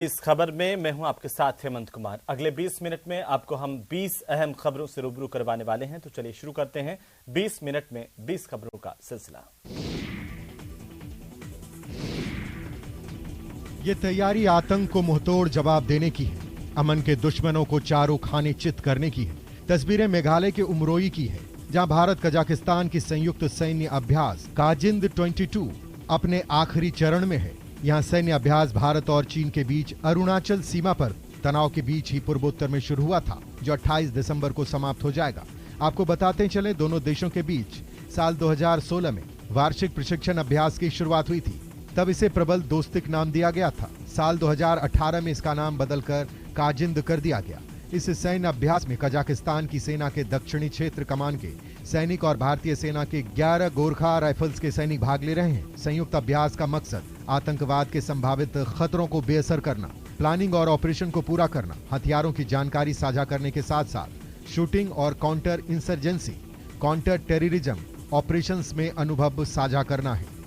इस खबर में मैं हूं आपके साथ हेमंत कुमार। अगले 20 मिनट में आपको हम 20 अहम खबरों से रूबरू करवाने वाले हैं। तो चलिए शुरू करते हैं 20 मिनट में 20 खबरों का सिलसिला। ये तैयारी आतंक को मुंहतोड़ जवाब देने की है, अमन के दुश्मनों को चारों खाने चित करने की है। तस्वीरें मेघालय के उमरोई की है, जहां भारत कजाकिस्तान की संयुक्त सैन्य अभ्यास काजिंद 22 अपने आखिरी चरण में है। यहाँ सैन्य अभ्यास भारत और चीन के बीच अरुणाचल सीमा पर तनाव के बीच ही पूर्वोत्तर में शुरू हुआ था, जो 28 दिसंबर को समाप्त हो जाएगा। आपको बताते चले, दोनों देशों के बीच साल 2016 में वार्षिक प्रशिक्षण अभ्यास की शुरुआत हुई थी। तब इसे प्रबल दोस्तिक नाम दिया गया था। साल 2018 में इसका नाम बदलकर काजिंद कर दिया गया। इस सैन्य अभ्यास में कजाकिस्तान की सेना के दक्षिणी क्षेत्र कमान के सैनिक और भारतीय सेना के 11 गोरखा राइफल्स के सैनिक भाग ले रहे हैं। संयुक्त अभ्यास का मकसद आतंकवाद के संभावित खतरों को बेअसर करना, प्लानिंग और ऑपरेशन को पूरा करना, हथियारों की जानकारी साझा करने के साथ साथ शूटिंग और counter insurgency, counter terrorism operations में अनुभव साझा करना है।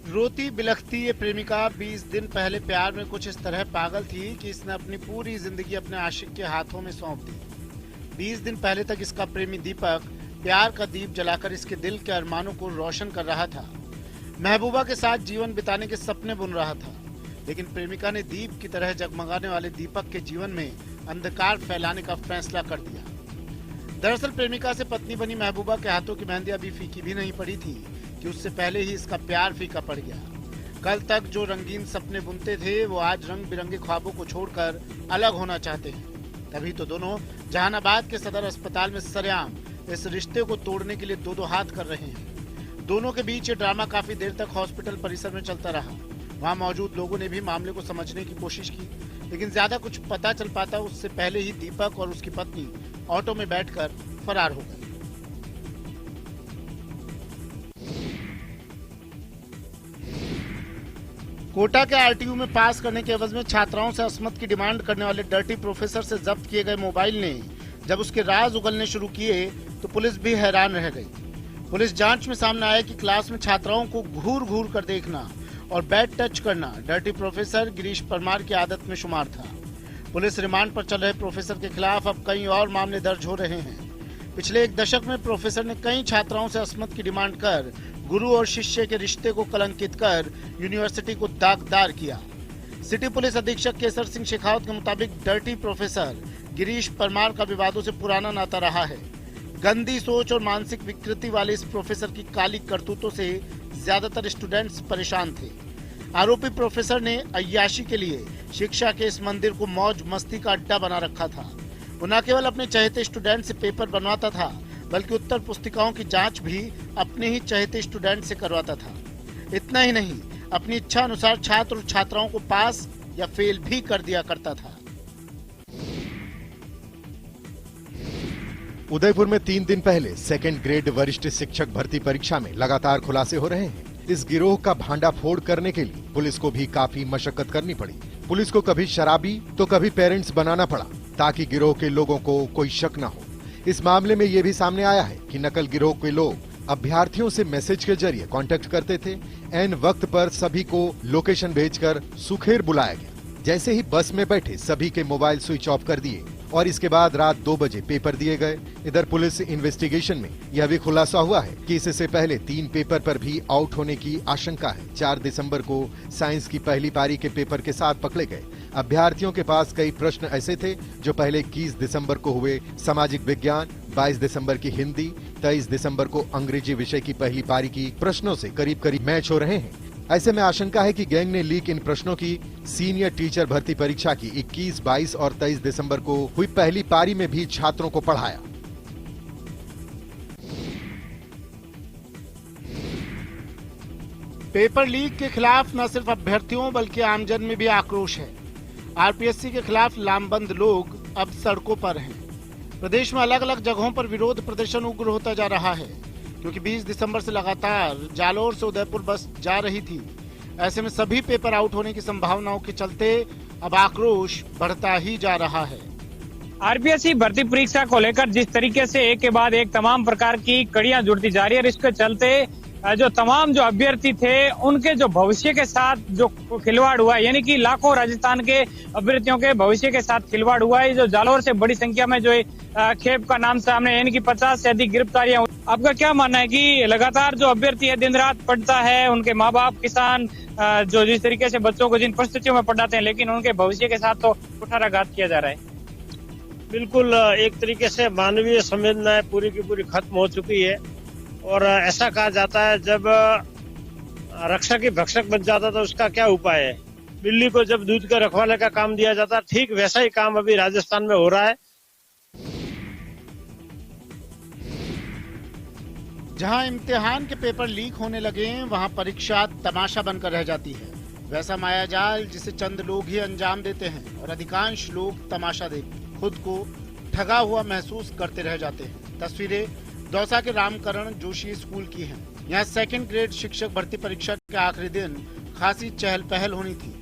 रोती बिलखती ये प्रेमिका 20 दिन पहले प्यार में कुछ इस तरह पागल थी कि इसने अपनी पूरी जिंदगी अपने आशिक के हाथों में सौंप दी। 20 दिन पहले तक इसका प्रेमी दीपक प्यार का दीप जलाकर इसके दिल के अरमानों को रोशन कर रहा था। महबूबा के साथ जीवन बिताने के सपने बुन रहा था, लेकिन प्रेमिका ने दीप की तरह जगमगाने वाले दीपक के जीवन में अंधकार फैलाने का फैसला कर दिया। दरअसल प्रेमिका से पत्नी बनी महबूबा के हाथों की मेहंदी अभी फीकी भी नहीं पड़ी थी कि उससे पहले ही इसका प्यार फीका पड़ गया। कल तक जो रंगीन सपने बुनते थे, वो आज रंग बिरंगे ख्वाबों को छोड़कर अलग होना चाहते हैं। तभी तो दोनों जहानाबाद के सदर अस्पताल में सरेआम इस रिश्ते को तोड़ने के लिए दो हाथ कर रहे हैं। दोनों के बीच ये ड्रामा काफी देर तक हॉस्पिटल परिसर में चलता रहा। वहाँ मौजूद लोगों ने भी मामले को समझने की कोशिश की, लेकिन ज्यादा कुछ पता चल पाता उससे पहले ही दीपक और उसकी पत्नी ऑटो में बैठकर फरार हो गए। कोटा के आरटीयू में पास करने के एवज में छात्राओं से असमत की डिमांड करने वाले डर्टी प्रोफेसर से जब्त किए गए मोबाइल ने जब उसके राज उगलने शुरू किए तो पुलिस भी हैरान रह गई। पुलिस जांच में सामने आया कि क्लास में छात्राओं को घूर घूर कर देखना और बैड टच करना डर्टी प्रोफेसर गिरीश परमार की आदत में शुमार था। पुलिस रिमांड पर चल रहे प्रोफेसर के खिलाफ अब कई और मामले दर्ज हो रहे हैं। पिछले एक दशक में प्रोफेसर ने कई छात्राओं से असमत की डिमांड कर गुरु और शिष्य के रिश्ते को कलंकित कर यूनिवर्सिटी को दागदार किया। सिटी पुलिस अधीक्षक केसर सिंह शेखावत के मुताबिक डर्टी प्रोफेसर गिरीश परमार का विवादों से पुराना नाता रहा है। गंदी सोच और मानसिक विकृति वाले इस प्रोफेसर की काली करतूतों से ज्यादातर स्टूडेंट्स परेशान थे। आरोपी प्रोफेसर ने अय्याशी के लिए शिक्षा के इस मंदिर को मौज मस्ती का अड्डा बना रखा था। वो न केवल अपने चहेते स्टूडेंट से पेपर बनवाता था, बल्कि उत्तर पुस्तिकाओं की जांच भी अपने ही चहेते स्टूडेंट से करवाता था। इतना ही नहीं, अपनी इच्छा अनुसार छात्र और छात्राओं को पास या फेल भी कर दिया करता था। उदयपुर में 3 दिन पहले सेकंड ग्रेड वरिष्ठ शिक्षक भर्ती परीक्षा में लगातार खुलासे हो रहे हैं। इस गिरोह का भांडाफोड़ करने के लिए पुलिस को भी काफी मशक्कत करनी पड़ी। पुलिस को कभी शराबी तो कभी पेरेंट्स बनाना पड़ा, ताकि गिरोह के लोगों को कोई शक न हो। इस मामले में ये भी सामने आया है कि नकल गिरोह के लोग अभ्यर्थियों से मैसेज के जरिए कांटेक्ट करते थे। एन वक्त पर सभी को लोकेशन भेजकर सुखेर बुलाया गया। जैसे ही बस में बैठे सभी के मोबाइल स्विच ऑफ कर दिए और इसके बाद रात 2 बजे पेपर दिए गए। इधर पुलिस इन्वेस्टिगेशन में यह भी खुलासा हुआ है कि इससे पहले 3 पेपर पर भी आउट होने की आशंका है। 4 दिसंबर को साइंस की पहली पारी के पेपर के साथ पकड़े गए अभ्यर्थियों के पास कई प्रश्न ऐसे थे जो पहले 21 दिसंबर को हुए सामाजिक विज्ञान, 22 दिसंबर की हिंदी, 23 दिसंबर को अंग्रेजी विषय की पहली पारी की प्रश्नों से करीब करीब मैच हो रहे हैं। ऐसे में आशंका है कि गैंग ने लीक इन प्रश्नों की सीनियर टीचर भर्ती परीक्षा की 21, 22 और 23 दिसंबर को हुई पहली पारी में भी छात्रों को पढ़ाया। पेपर लीक के खिलाफ न सिर्फ अभ्यर्थियों बल्कि आमजन में भी आक्रोश है। आरपीएससी के खिलाफ लामबंद लोग अब सड़कों पर हैं। प्रदेश में अलग अलग जगहों पर विरोध प्रदर्शन उग्र होता जा रहा है, क्योंकि 20 दिसंबर से लगातार जालोर से उदयपुर बस जा रही थी। ऐसे में सभी पेपर आउट होने की संभावनाओं के चलते अब आक्रोश बढ़ता ही जा रहा है। आरपीएससी भर्ती परीक्षा को लेकर जिस तरीके से एक के बाद एक तमाम प्रकार की कड़ियां जुड़ती जा रही है, इसके चलते जो तमाम जो अभ्यर्थी थे उनके जो भविष्य के साथ जो खिलवाड़ हुआ है, यानी कि लाखों राजस्थान के अभ्यर्थियों के भविष्य के साथ खिलवाड़ हुआ है। जो जालौर से बड़ी संख्या में जो खेप का नाम सामने, यानी कि 50 से अधिक गिरफ्तारियां। आपका क्या मानना है कि लगातार जो अभ्यर्थी है दिन रात पढ़ता है, उनके माँ बाप किसान जो जिस तरीके से बच्चों को जिन परिस्थितियों में पढ़ाते हैं, लेकिन उनके भविष्य के साथ तो कुठाराघात किया जा रहा है। बिल्कुल एक तरीके से मानवीय संवेदनाएं पूरी की पूरी खत्म हो चुकी है। और ऐसा कहा जाता है जब रक्षक ही भक्षक बन जाता तो उसका क्या उपाय है। बिल्ली को जब दूध के रखवाले का काम दिया जाता, ठीक वैसा ही काम अभी राजस्थान में हो रहा है। जहां इम्तिहान के पेपर लीक होने लगे वहां परीक्षा तमाशा बनकर रह जाती है। वैसा मायाजाल जिसे चंद लोग ही अंजाम देते हैं और अधिकांश लोग तमाशा देख खुद को ठगा हुआ महसूस करते रह जाते हैं। तस्वीरें दौसा के रामकरण जोशी स्कूल की हैं। यहाँ सेकंड ग्रेड शिक्षक भर्ती परीक्षा के आखिरी दिन खासी चहल पहल होनी थी।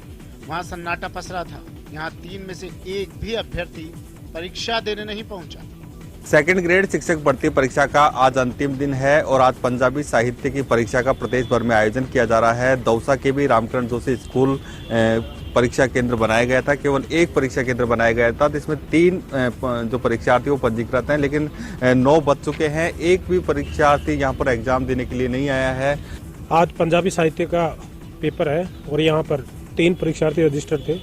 वहाँ सन्नाटा पसरा था। यहाँ 3 में से एक भी अभ्यर्थी परीक्षा देने नहीं पहुँचा। सेकंड ग्रेड शिक्षक भर्ती परीक्षा का आज अंतिम दिन है और आज पंजाबी साहित्य की परीक्षा का प्रदेश भर में आयोजन किया जा रहा है। दौसा के भी रामकरण जोशी स्कूल परीक्षा केंद्र बनाया गया था। केवल एक परीक्षा केंद्र बनाया गया था, जिसमें 3 जो परीक्षार्थी वो पंजीकृत हैं, लेकिन 9 बच चुके हैं। एक भी परीक्षार्थी यहाँ पर एग्जाम देने के लिए नहीं आया है। आज पंजाबी साहित्य का पेपर है और यहाँ पर 3 परीक्षार्थी रजिस्टर्ड थे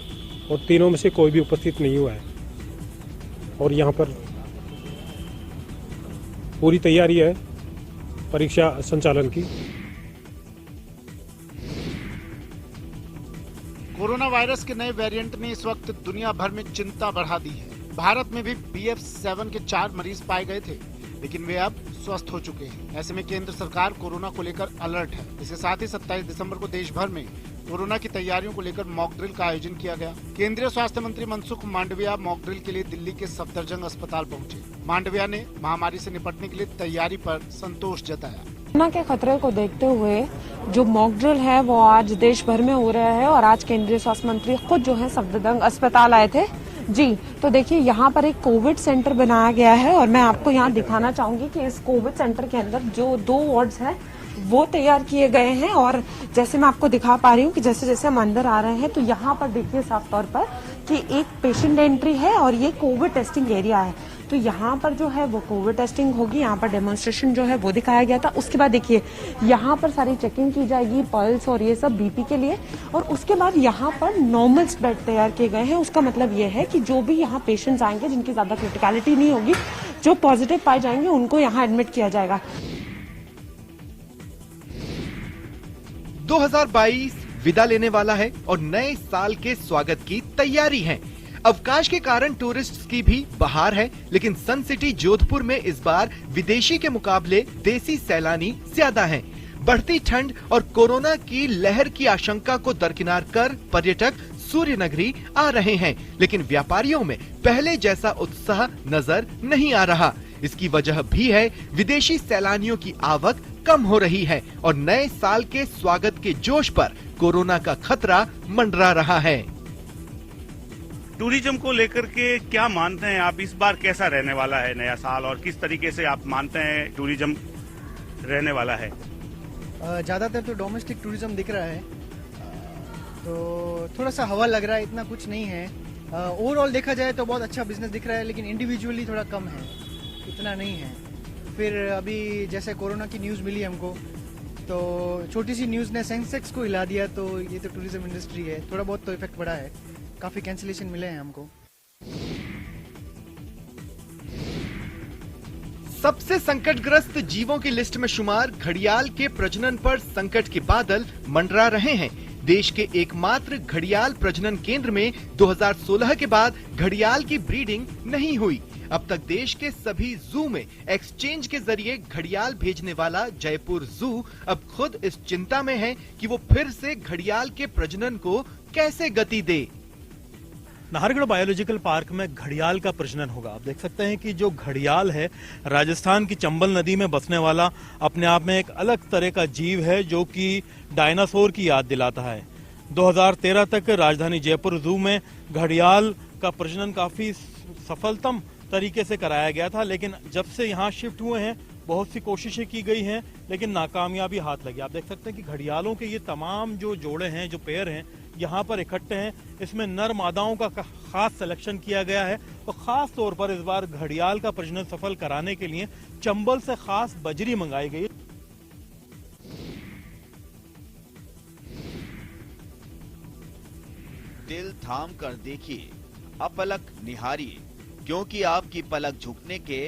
और तीनों में से कोई भी उपस्थित नहीं हुआ है। और यहाँ पर पूरी तैयारी है परीक्षा संचालन की। कोरोना वायरस के नए वेरिएंट ने इस वक्त दुनिया भर में चिंता बढ़ा दी है। भारत में भी BF7 के 4 मरीज पाए गए थे, लेकिन वे अब स्वस्थ हो चुके हैं। ऐसे में केंद्र सरकार कोरोना को लेकर अलर्ट है। इसके साथ ही 27 दिसंबर को देश भर में कोरोना की तैयारियों को लेकर मॉक ड्रिल का आयोजन किया गया। केंद्रीय स्वास्थ्य मंत्री मनसुख मांडविया मॉक ड्रिल के लिए दिल्ली के सफदरजंग अस्पताल पहुंचे। मांडविया ने महामारी से निपटने के लिए तैयारी पर संतोष जताया। कोरोना के खतरे को देखते हुए जो मॉक ड्रिल है वो आज देश भर में हो रहा है और आज केंद्रीय स्वास्थ्य मंत्री खुद जो है सफदरजंग अस्पताल आए थे। जी तो देखिए यहाँ पर एक कोविड सेंटर बनाया गया है और मैं आपको यहाँ दिखाना चाहूंगी कि इस कोविड सेंटर के अंदर जो 2 वार्ड्स हैं वो तैयार किए गए हैं। और जैसे मैं आपको दिखा पा रही हूँ कि जैसे जैसे हम अंदर आ रहे हैं तो यहाँ पर देखिए साफ तौर पर कि एक पेशेंट एंट्री है और ये कोविड टेस्टिंग एरिया है। तो यहाँ पर जो है वो कोविड टेस्टिंग होगी। यहाँ पर डेमोन्स्ट्रेशन जो है वो दिखाया गया था। उसके बाद देखिए यहाँ पर सारी चेकिंग की जाएगी, पल्स और ये सब बीपी के लिए। और उसके बाद यहाँ पर नॉर्मल बेड तैयार किए गए हैं। उसका मतलब ये है कि जो भी यहाँ पेशेंट्स आएंगे जिनकी ज्यादा क्रिटिकलिटी नहीं होगी, जो पॉजिटिव पाए जाएंगे उनको यहाँ एडमिट किया जाएगा। 2022 विदा लेने वाला है और नए साल के स्वागत की तैयारी है। अवकाश के कारण टूरिस्ट्स की भी बहार है, लेकिन सन सिटी जोधपुर में इस बार विदेशी के मुकाबले देसी सैलानी ज्यादा हैं। बढ़ती ठंड और कोरोना की लहर की आशंका को दरकिनार कर पर्यटक सूर्य नगरी आ रहे हैं, लेकिन व्यापारियों में पहले जैसा उत्साह नजर नहीं आ रहा। इसकी वजह भी है विदेशी सैलानियों की आवक कम हो रही है और नए साल के स्वागत के जोश पर कोरोना का खतरा मंडरा रहा है। टूरिज्म को लेकर के क्या मानते हैं आप, इस बार कैसा रहने वाला है नया साल, और किस तरीके से आप मानते हैं टूरिज्म रहने वाला है? ज्यादातर तो डोमेस्टिक टूरिज्म दिख रहा है, तो थोड़ा सा हवा लग रहा है, इतना कुछ नहीं है। ओवरऑल देखा जाए तो बहुत अच्छा बिजनेस दिख रहा है, लेकिन इंडिविजुअली थोड़ा कम है, इतना नहीं है। फिर अभी जैसे कोरोना की न्यूज़ मिली हमको, तो छोटी सी न्यूज़ ने सेंसेक्स को हिला दिया, तो ये तो टूरिज्म इंडस्ट्री है, थोड़ा बहुत तो इफेक्ट पड़ा है, काफी कैंसिलेशन मिले हैं हमको। सबसे संकटग्रस्त जीवों की लिस्ट में शुमार घड़ियाल के प्रजनन पर संकट के बादल मंडरा रहे हैं। देश के एकमात्र घड़ियाल प्रजनन केंद्र में 2016 के बाद घड़ियाल की ब्रीडिंग नहीं हुई। अब तक देश के सभी जू में एक्सचेंज के जरिए घड़ियाल भेजने वाला जयपुर जू अब खुद इस चिंता में है कि वो फिर से घड़ियाल के प्रजनन को कैसे गति दे। नाहरगढ़ बायोलॉजिकल पार्क में घड़ियाल का प्रजनन होगा। आप देख सकते हैं कि जो घड़ियाल है राजस्थान की चंबल नदी में बसने वाला अपने आप में एक अलग तरह का जीव है, जो कि डायनासोर की याद दिलाता है। 2013 तक राजधानी जयपुर जू में घड़ियाल का प्रजनन काफी सफलतम तरीके से कराया गया था, लेकिन जब से यहाँ शिफ्ट हुए हैं बहुत सी कोशिशें की गई हैं, लेकिन नाकामयाबी हाथ लगी। आप देख सकते हैं कि घड़ियालों के ये तमाम जो जोड़े हैं, जो पेयर हैं, यहाँ पर इकट्ठे हैं। इसमें नर मादाओं का खास सिलेक्शन किया गया है और खास तौर पर इस बार घड़ियाल का प्रजनन सफल कराने के लिए चंबल से खास बजरी मंगाई गई। दिल थाम कर देखिए, अपलक निहारिए, क्योंकि आपकी पलक झुकने के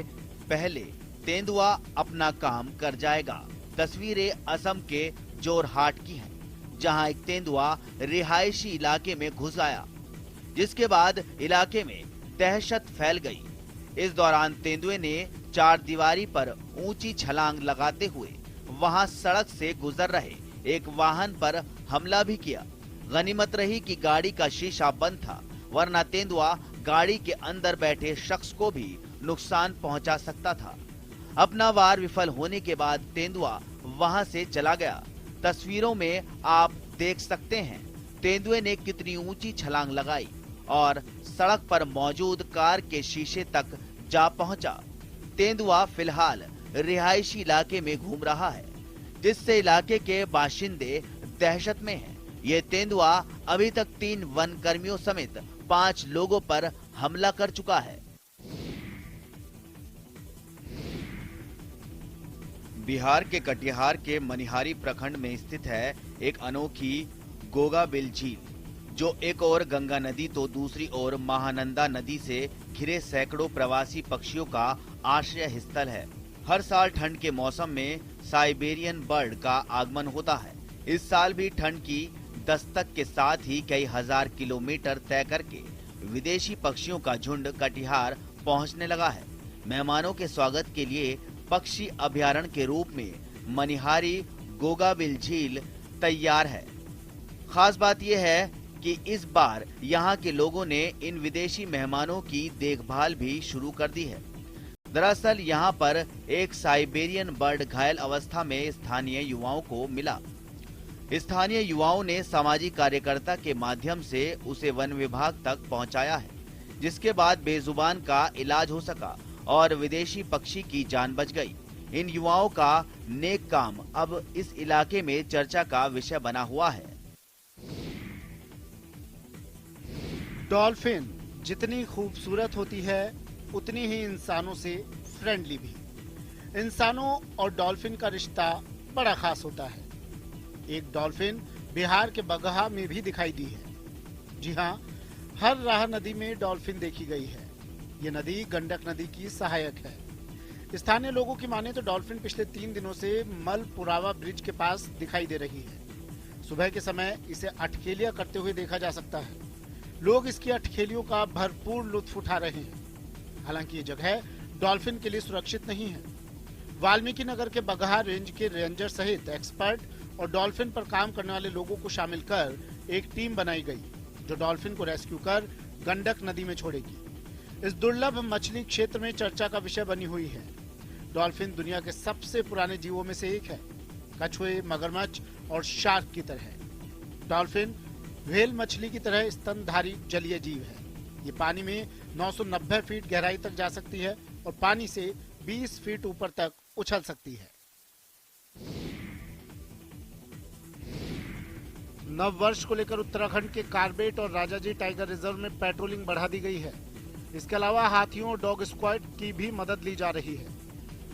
पहले तेंदुआ अपना काम कर जाएगा। तस्वीरें असम के जोरहाट की हैं, जहां एक तेंदुआ रिहायशी इलाके में घुस आया, जिसके बाद इलाके में दहशत फैल गई। इस दौरान तेंदुए ने चार दीवारी पर ऊंची छलांग लगाते हुए वहां सड़क से गुजर रहे एक वाहन पर हमला भी किया। गनीमत रही कि गाड़ी का शीशा बंद था, वरना तेंदुआ गाड़ी के अंदर बैठे शख्स को भी नुकसान पहुंचा सकता था। अपना वार विफल होने के बाद तेंदुआ वहां से चला गया। तस्वीरों में आप देख सकते हैं तेंदुए ने कितनी ऊंची छलांग लगाई और सड़क पर मौजूद कार के शीशे तक जा पहुंचा। तेंदुआ फिलहाल रिहायशी इलाके में घूम रहा है, जिससे इलाके के बाशिंदे दहशत में हैं। ये तेंदुआ अभी तक 3 वन कर्मियों समेत 5 लोगों पर हमला कर चुका है। बिहार के कटिहार के मनिहारी प्रखंड में स्थित है एक अनोखी गोगाबिल झील, जो एक ओर गंगा नदी तो दूसरी ओर महानंदा नदी से घिरे सैकड़ों प्रवासी पक्षियों का आश्रय स्थल है। हर साल ठंड के मौसम में साइबेरियन बर्ड का आगमन होता है। इस साल भी ठंड की दस्तक के साथ ही कई हजार किलोमीटर तय करके विदेशी पक्षियों का झुंड कटिहार पहुंचने लगा है। मेहमानों के स्वागत के लिए पक्षी अभयारण्य के रूप में मनिहारी गोगाबिल झील तैयार है। खास बात यह है कि इस बार यहाँ के लोगों ने इन विदेशी मेहमानों की देखभाल भी शुरू कर दी है। दरअसल यहाँ पर एक साइबेरियन बर्ड घायल अवस्था में स्थानीय युवाओं को मिला। स्थानीय युवाओं ने सामाजिक कार्यकर्ता के माध्यम से उसे वन विभाग तक पहुंचाया है, जिसके बाद बेजुबान का इलाज हो सका और विदेशी पक्षी की जान बच गई। इन युवाओं का नेक काम अब इस इलाके में चर्चा का विषय बना हुआ है। डॉल्फिन जितनी खूबसूरत होती है, उतनी ही इंसानों से फ्रेंडली भी। इंसानों और डॉल्फिन का रिश्ता बड़ा खास होता है। एक डॉल्फिन बिहार के बगहा में भी दिखाई दी है। जी हाँ, हर राह नदी में डॉल्फिन देखी गई है। ये नदी गंडक नदी की सहायक है। स्थानीय लोगों की माने तो डॉल्फिन पिछले 3 दिनों से मलपुरावा ब्रिज के पास दिखाई दे रही है। सुबह के समय इसे अठखेलियां करते हुए देखा जा सकता है। लोग इसकी अठखेलियों का भरपूर लुत्फ उठा रहे हैं। हालांकि ये जगह डॉल्फिन के लिए सुरक्षित नहीं है। वाल्मीकि नगर के बगहा रेंज के रेंजर सहित एक्सपर्ट और डॉल्फिन पर काम करने वाले लोगों को शामिल कर एक टीम बनाई गई, जो डॉल्फिन को रेस्क्यू कर गंडक नदी में छोड़ेगी। इस दुर्लभ मछली क्षेत्र में चर्चा का विषय बनी हुई है। डॉल्फिन दुनिया के सबसे पुराने जीवों में से एक है। कछुए, मगरमच्छ और शार्क की तरह डॉल्फिन व्हेल मछली की तरह स्तनधारी जलीय जीव है। ये पानी में 990 फीट गहराई तक जा सकती है और पानी से 20 फीट ऊपर तक उछल सकती है। नव वर्ष को लेकर उत्तराखंड के कार्बेट और राजाजी टाइगर रिजर्व में पेट्रोलिंग बढ़ा दी गई है। इसके अलावा हाथियों और डॉग स्क्वाड की भी मदद ली जा रही है।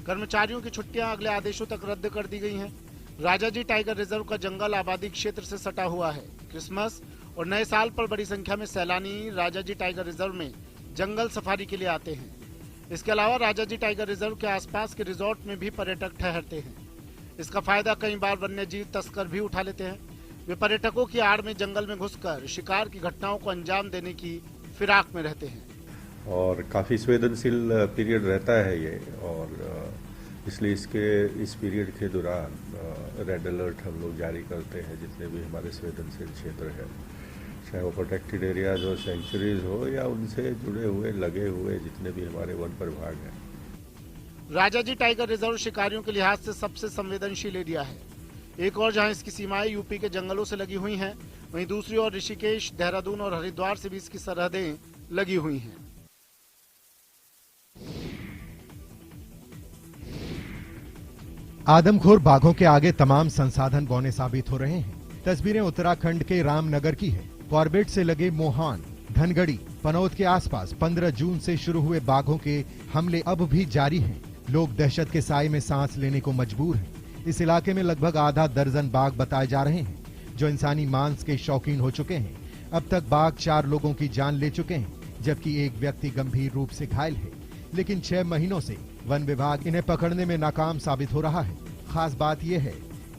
कर्मचारियों की छुट्टियां अगले आदेशों तक रद्द कर दी गई हैं। राजाजी टाइगर रिजर्व का जंगल आबादी क्षेत्र से सटा हुआ है। क्रिसमस और नए साल पर बड़ी संख्या में सैलानी राजाजी टाइगर रिजर्व में जंगल सफारी के लिए आते हैं। इसके अलावा राजाजी टाइगर रिजर्व के आसपास के रिजॉर्ट में भी पर्यटक ठहरते हैं। इसका फायदा कई बार वन्य जीव तस्कर भी उठा लेते हैं। वे पर्यटकों की आड़ में जंगल में घुसकर शिकार की घटनाओं को अंजाम देने की फिराक में रहते हैं। और काफ़ी संवेदनशील पीरियड रहता है ये, और इसलिए इस पीरियड के दौरान रेड अलर्ट हम लोग जारी करते हैं जितने भी हमारे संवेदनशील क्षेत्र हैं, चाहे वो प्रोटेक्टेड एरियाज हो, सेंचुरीज हो, या उनसे जुड़े हुए लगे हुए जितने भी हमारे वन प्रभाग हैं। राजाजी टाइगर रिजर्व शिकारियों के लिहाज से सबसे संवेदनशील एरिया है। एक और जहां इसकी सीमाएं यूपी के जंगलों से लगी हुई हैं, वहीं दूसरी ओर ऋषिकेश, देहरादून और हरिद्वार से भी इसकी सरहदें लगी हुई हैं। आदमखोर बाघों के आगे तमाम संसाधन बौने साबित हो रहे हैं। तस्वीरें उत्तराखंड के रामनगर की है। कॉर्बेट से लगे मोहान, धनगढ़ी, पनौत के आसपास 15 जून से शुरू हुए बाघों के हमले अब भी जारी हैं। लोग दहशत के साए में सांस लेने को मजबूर हैं। इस इलाके में लगभग आधा दर्जन बाघ बताए जा रहे हैं, जो इंसानी मांस के शौकीन हो चुके हैं। अब तक बाघ 4 लोगों की जान ले चुके हैं, जबकि एक व्यक्ति गंभीर रूप से घायल है। लेकिन 6 महीनों से वन विभाग इन्हें पकड़ने में नाकाम साबित हो रहा है। खास बात यह है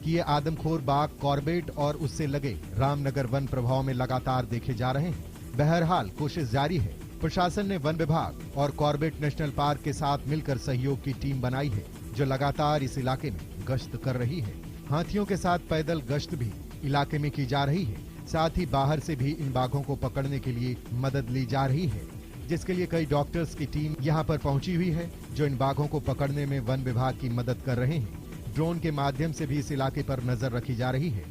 कि ये आदमखोर बाघ कॉर्बेट और उससे लगे रामनगर वन प्रभाव में लगातार देखे जा रहे हैं। बहरहाल कोशिश जारी है। प्रशासन ने वन विभाग और कॉर्बेट नेशनल पार्क के साथ मिलकर सहयोग की टीम बनाई है, जो लगातार इस इलाके में गश्त कर रही है। हाथियों के साथ पैदल गश्त भी इलाके में की जा रही है। साथ ही बाहर से भी इन बाघों को पकड़ने के लिए मदद ली जा रही है, जिसके लिए कई डॉक्टर्स की टीम यहां पर पहुंची हुई है, जो इन बाघों को पकड़ने में वन विभाग की मदद कर रहे हैं। ड्रोन के माध्यम से भी इस इलाके पर नजर रखी जा रही है।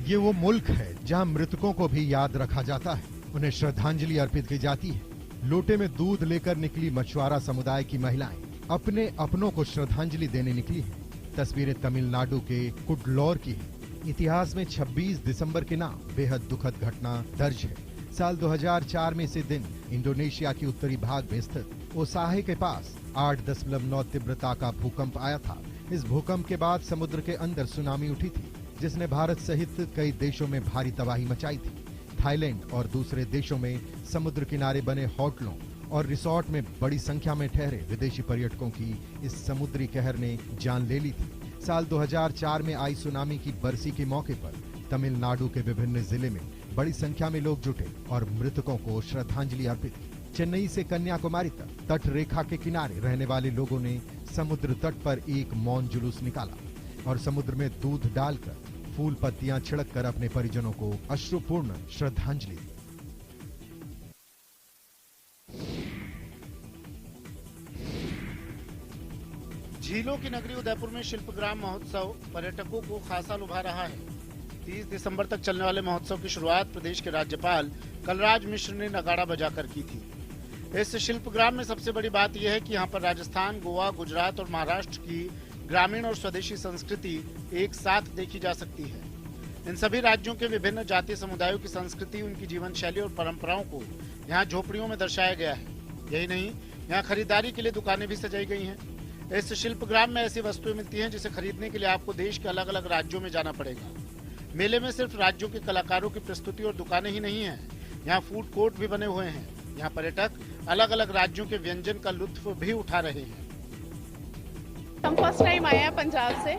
ये वो मुल्क है जहां मृतकों को भी याद रखा जाता है, उन्हें श्रद्धांजलि अर्पित की जाती है। लोटे में दूध लेकर निकली मछुआरा समुदाय की महिलाएं अपने अपनों को श्रद्धांजलि देने निकली हैं। तस्वीरें तमिलनाडु के कुडलोर की है। इतिहास में 26 दिसंबर के नाम बेहद दुखद घटना दर्ज है। साल 2004 में इसी दिन इंडोनेशिया के उत्तरी भाग में स्थित ओसाहे के पास 8.9 तीव्रता का भूकंप आया था। इस भूकंप के बाद समुद्र के अंदर सुनामी उठी थी, जिसने भारत सहित कई देशों में भारी तबाही मचाई थी। थाईलैंड और दूसरे देशों में समुद्र किनारे बने होटलों और रिसोर्ट में बड़ी संख्या में ठहरे विदेशी पर्यटकों की इस समुद्री कहर ने जान ले ली थी। साल 2004 में आई सुनामी की बरसी के मौके पर तमिलनाडु के विभिन्न जिले में बड़ी संख्या में लोग जुटे और मृतकों को श्रद्धांजलि अर्पित की। चेन्नई से कन्याकुमारी तक तट रेखा के किनारे रहने वाले लोगों ने समुद्र तट पर एक मौन जुलूस निकाला और समुद्र में दूध डालकर फूल पत्तियां छिड़क कर अपने परिजनों को अश्रुपूर्ण श्रद्धांजलि दी। झीलों की नगरी उदयपुर में शिल्पग्राम महोत्सव पर्यटकों को खासा लुभा रहा है। 30 दिसंबर तक चलने वाले महोत्सव की शुरुआत प्रदेश के राज्यपाल कलराज मिश्र ने नगाड़ा बजाकर की थी। इस शिल्पग्राम में सबसे बड़ी बात यह है कि यहाँ पर राजस्थान, गोवा, गुजरात और महाराष्ट्र की ग्रामीण और स्वदेशी संस्कृति एक साथ देखी जा सकती है। इन सभी राज्यों के विभिन्न जातीय समुदायों की संस्कृति, उनकी जीवन शैली और परंपराओं को यहाँ झोपड़ियों में दर्शाया गया है। यही नहीं, यहाँ खरीदारी के लिए दुकानें भी सजाई गई हैं। इस शिल्पग्राम में ऐसी वस्तुएं मिलती हैं जिसे खरीदने के लिए आपको देश के अलग अलग राज्यों में जाना पड़ेगा। मेले में सिर्फ राज्यों के कलाकारों की प्रस्तुति और दुकानें ही नहीं हैं, यहाँ फूड कोर्ट भी बने हुए हैं। यहाँ पर्यटक अलग अलग राज्यों के व्यंजन का लुत्फ भी उठा रहे हैं। हम फर्स्ट टाइम आए हैं पंजाब से,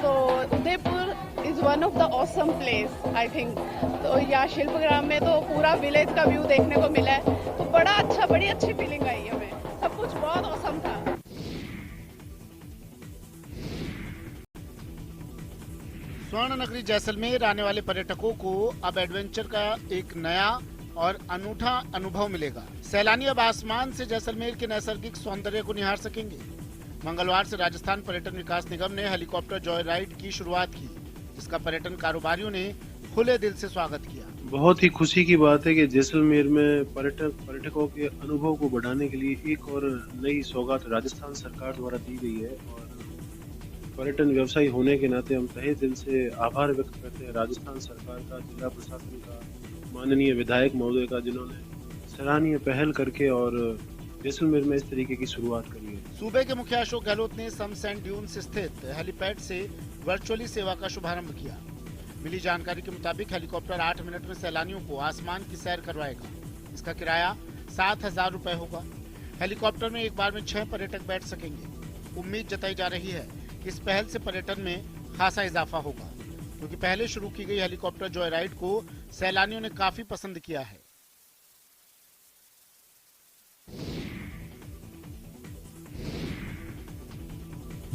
तो Udaipur is one of the awesome place I think. तो यहाँ शिल्पग्राम में तो पूरा विलेज का व्यू देखने को मिला है, तो बड़ी अच्छी फीलिंग आई हमें। सब कुछ बहुत ऑसम था। स्वर्ण नगरी जैसलमेर आने वाले पर्यटकों को अब एडवेंचर का एक नया और अनूठा अनुभव मिलेगा। सैलानी अब आसमान से जैसलमेर के नैसर्गिक सौंदर्य को निहार सकेंगे। मंगलवार से राजस्थान पर्यटन विकास निगम ने हेलीकॉप्टर जॉय राइड की शुरुआत की, जिसका पर्यटन कारोबारियों ने खुले दिल से स्वागत किया। बहुत ही खुशी की बात है कि जैसलमेर में पर्यटकों के अनुभव को बढ़ाने के लिए एक और नई सौगात राजस्थान सरकार द्वारा दी गई है और पर्यटन व्यवसायी होने के नाते हम तहे दिल से आभार व्यक्त करते हैं राजस्थान सरकार का, जिला प्रशासन का, माननीय विधायक महोदय का, जिन्होंने सराहनीय पहल करके और जैसलमेर में इस तरीके की शुरुआत करी है। सूबे के मुखिया अशोक गहलोत ने सम सैंड ड्यून्स स्थित हेलीपैड से वर्चुअली सेवा का शुभारंभ किया। मिली जानकारी के मुताबिक हेलीकॉप्टर 8 मिनट में सैलानियों को आसमान की सैर करवाएगा। इसका किराया 7,000 रुपए होगा। हेलीकॉप्टर में एक बार में 6 पर्यटक बैठ सकेंगे। उम्मीद जताई जा रही है कि इस पहल से पर्यटन में खासा इजाफा होगा, क्योंकि पहले शुरू की गई हेलीकॉप्टर जॉय राइड को सैलानियों ने काफी पसंद किया है।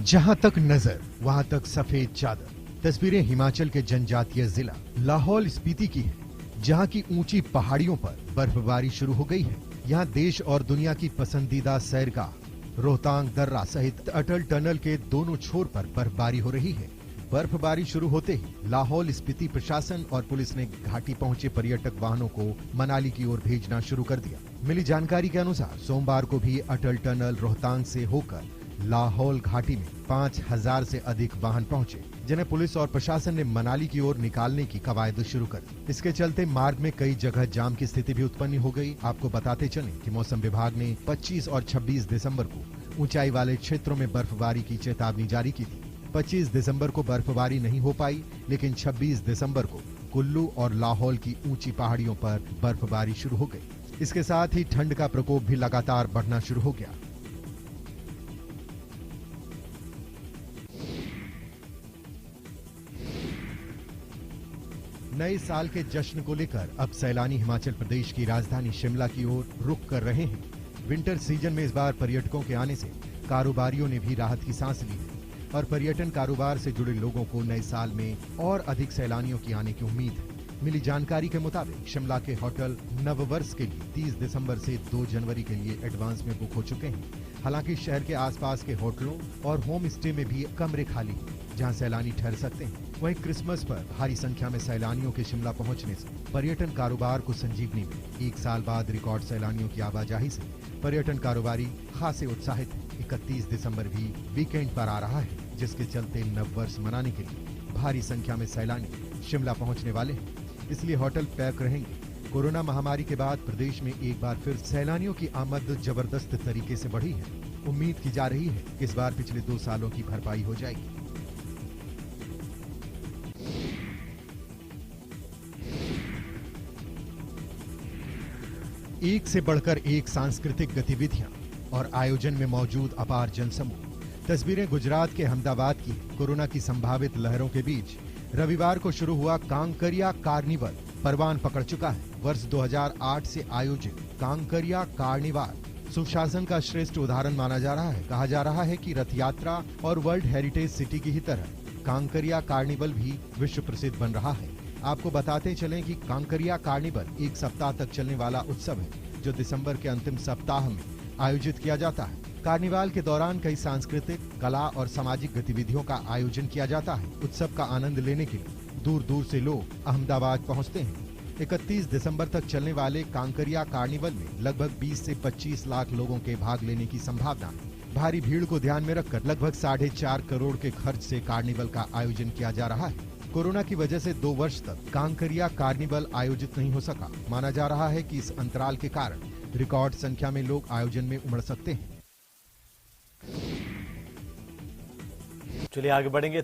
जहां तक नजर वहां तक सफेद चादर। तस्वीरें हिमाचल के जनजातीय जिला लाहौल स्पीति की है, जहां की ऊंची पहाड़ियों पर बर्फबारी शुरू हो गई है। यहां देश और दुनिया की पसंदीदा सैरगाह रोहतांग दर्रा सहित अटल टनल के दोनों छोर पर बर्फबारी हो रही है। बर्फबारी शुरू होते ही लाहौल स्पीति प्रशासन और पुलिस ने घाटी पहुंचे पर्यटक वाहनों को मनाली की ओर भेजना शुरू कर दिया। मिली जानकारी के अनुसार सोमवार को भी अटल टनल रोहतांग से होकर लाहौल घाटी में 5000 से अधिक वाहन पहुंचे, जिन्हें पुलिस और प्रशासन ने मनाली की ओर निकालने की कवायद शुरू कर दी। इसके चलते मार्ग में कई जगह जाम की स्थिति भी उत्पन्न हो गई। आपको बताते चलें कि मौसम विभाग ने 25 और 26 दिसंबर को ऊंचाई वाले क्षेत्रों में बर्फबारी की चेतावनी जारी की थी। 25 दिसंबर को बर्फबारी नहीं हो पाई, लेकिन 26 दिसंबर को कुल्लू और लाहौल की ऊंची पहाड़ियों पर बर्फबारी शुरू हो गई। इसके साथ ही ठंड का प्रकोप भी लगातार बढ़ना शुरू हो गया। नए साल के जश्न को लेकर अब सैलानी हिमाचल प्रदेश की राजधानी शिमला की ओर रुख कर रहे हैं। विंटर सीजन में इस बार पर्यटकों के आने से कारोबारियों ने भी राहत की सांस ली है और पर्यटन कारोबार से जुड़े लोगों को नए साल में और अधिक सैलानियों की आने की उम्मीद है। मिली जानकारी के मुताबिक शिमला के होटल नववर्ष के लिए 30 दिसंबर से 2 जनवरी के लिए एडवांस में बुक हो चुके हैं। हालांकि शहर के आसपास के होटलों और होम स्टे में भी कमरे खाली हैं, जहां सैलानी ठहर सकते हैं। वहीं क्रिसमस पर भारी संख्या में सैलानियों के शिमला पहुंचने से पर्यटन कारोबार को संजीवनी मिली। 1 साल बाद रिकॉर्ड सैलानियों की आवाजाही से पर्यटन कारोबारी खासे उत्साहित है। 31 दिसंबर भी वीकेंड पर आ रहा है, जिसके चलते नववर्ष मनाने के लिए भारी संख्या में सैलानी शिमला पहुंचने वाले हैं, इसलिए होटल पैक रहेंगे। कोरोना महामारी के बाद प्रदेश में एक बार फिर सैलानियों की आमद जबरदस्त तरीके से बढ़ी है। उम्मीद की जा रही है कि इस बार पिछले 2 सालों की भरपाई हो जाएगी। एक से बढ़कर एक सांस्कृतिक गतिविधियां और आयोजन में मौजूद अपार जनसमूह। तस्वीरें गुजरात के अहमदाबाद की। कोरोना की संभावित लहरों के बीच रविवार को शुरू हुआ कांकरिया कार्निवल परवान पकड़ चुका है। वर्ष 2008 से आयोजित कांकरिया कार्निवल सुशासन का श्रेष्ठ उदाहरण माना जा रहा है। कहा जा रहा है कि रथ यात्रा और वर्ल्ड हेरिटेज सिटी की ही तरह कांकरिया कार्निवल भी विश्व प्रसिद्ध बन रहा है। आपको बताते चलें कि कांकरिया कार्निवल 1 सप्ताह तक चलने वाला उत्सव है, जो दिसंबर के अंतिम सप्ताह में आयोजित किया जाता है। कार्निवाल के दौरान कई सांस्कृतिक, कला और सामाजिक गतिविधियों का आयोजन किया जाता है। उत्सव का आनंद लेने के लिए दूर दूर से लोग अहमदाबाद पहुंचते हैं। 31 दिसंबर तक चलने वाले कांकरिया कार्निवल में लगभग 20 से 25 लाख लोगों के भाग लेने की संभावना है। भारी भीड़ को ध्यान में रखकर लगभग 4.5 करोड़ के खर्च से कार्निवल का आयोजन किया जा रहा है। कोरोना की वजह से 2 वर्ष तक कांकरिया कार्निवल आयोजित नहीं हो सका। माना जा रहा है कि इस अंतराल के कारण रिकॉर्ड संख्या में लोग आयोजन में उमड़ सकते हैं। चलिए आगे बढ़ेंगे।